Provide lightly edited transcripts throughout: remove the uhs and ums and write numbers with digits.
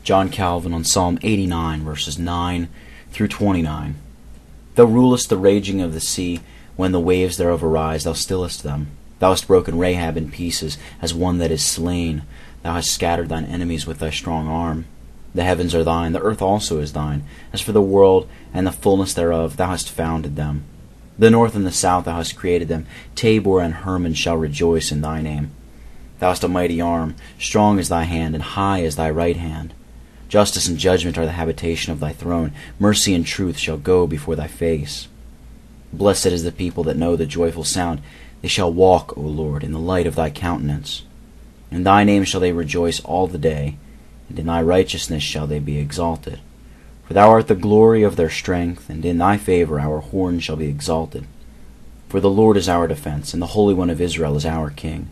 John Calvin on Psalm 89, verses 9 through 29. Thou rulest the raging of the sea, when the waves thereof arise, thou stillest them. Thou hast broken Rahab in pieces, as one that is slain. Thou hast scattered thine enemies with thy strong arm. The heavens are thine, the earth also is thine. As for the world and the fulness thereof, thou hast founded them. The north and the south thou hast created them. Tabor and Hermon shall rejoice in thy name. Thou hast a mighty arm, strong is thy hand, and high is thy right hand. Justice and judgment are the habitation of thy throne. Mercy and truth shall go before thy face. Blessed is the people that know the joyful sound. They shall walk, O Lord, in the light of thy countenance. In thy name shall they rejoice all the day, and in thy righteousness shall they be exalted. For thou art the glory of their strength, and in thy favor our horn shall be exalted. For the Lord is our defense, and the Holy One of Israel is our King.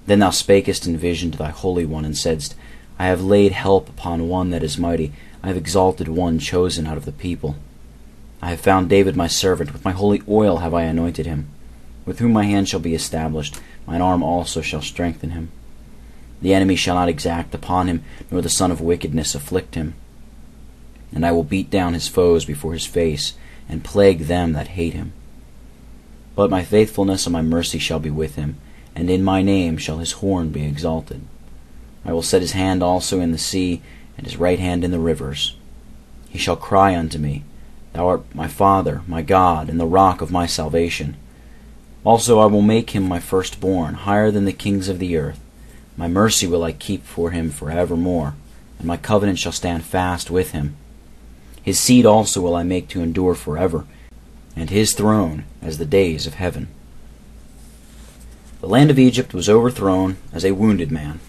Then thou spakest in vision to thy Holy One, and saidst, I have laid help upon one that is mighty. I have exalted one chosen out of the people. I have found David my servant. With my holy oil have I anointed him. With whom my hand shall be established. Mine arm also shall strengthen him. The enemy shall not exact upon him, nor the son of wickedness afflict him. And I will beat down his foes before his face, and plague them that hate him. But my faithfulness and my mercy shall be with him, and in my name shall his horn be exalted. I will set his hand also in the sea, and his right hand in the rivers. He shall cry unto me, Thou art my Father, my God, and the rock of my salvation. Also I will make him my firstborn, higher than the kings of the earth. My mercy will I keep for him forevermore, and my covenant shall stand fast with him. His seed also will I make to endure forever, and his throne as the days of heaven. The land of Egypt was overthrown as a wounded man.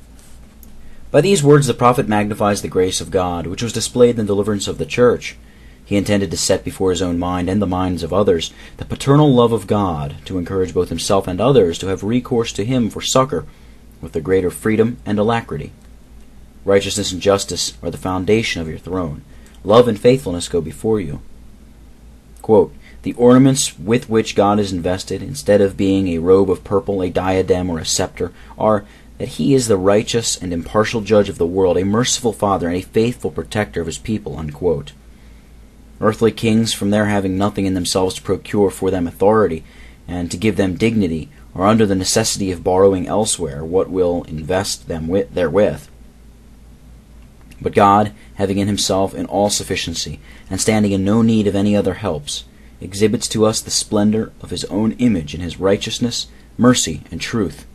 By these words the prophet magnifies the grace of God, which was displayed in the deliverance of the church. He intended to set before his own mind and the minds of others the paternal love of God, to encourage both himself and others to have recourse to him for succor with the greater freedom and alacrity. Righteousness and justice are the foundation of your throne. Love and faithfulness go before you. Quote, the ornaments with which God is invested, instead of being a robe of purple, a diadem, or a scepter, are that he is the righteous and impartial judge of the world, a merciful father, and a faithful protector of his people. Unquote. Earthly kings, from their having nothing in themselves to procure for them authority and to give them dignity, are under the necessity of borrowing elsewhere what will invest them therewith. But God, having in himself in all sufficiency, and standing in no need of any other helps, exhibits to us the splendor of his own image in his righteousness, mercy, and truth.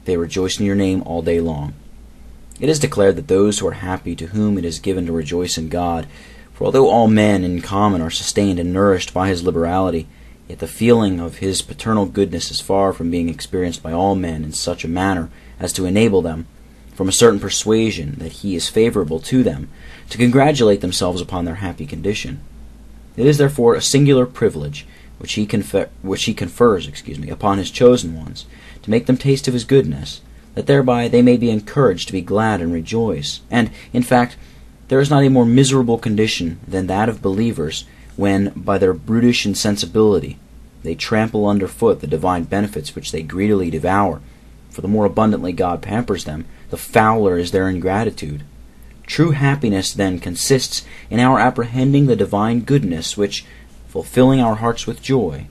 They rejoice in your name all day long. It is declared that those who are happy, to whom it is given to rejoice in God, for although all men in common are sustained and nourished by his liberality, yet the feeling of his paternal goodness is far from being experienced by all men in such a manner as to enable them, from a certain persuasion that he is favorable to them, to congratulate themselves upon their happy condition. It is therefore a singular privilege which he confers upon his chosen ones, to make them taste of his goodness, that thereby they may be encouraged to be glad and rejoice. And, in fact, there is not a more miserable condition than that of believers when, by their brutish insensibility, they trample underfoot the divine benefits which they greedily devour, for the more abundantly God pampers them, the fouler is their ingratitude. True happiness, then, consists in our apprehending the divine goodness which, filling our hearts with joy,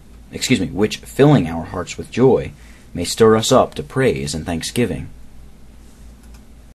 may stir us up to praise and thanksgiving.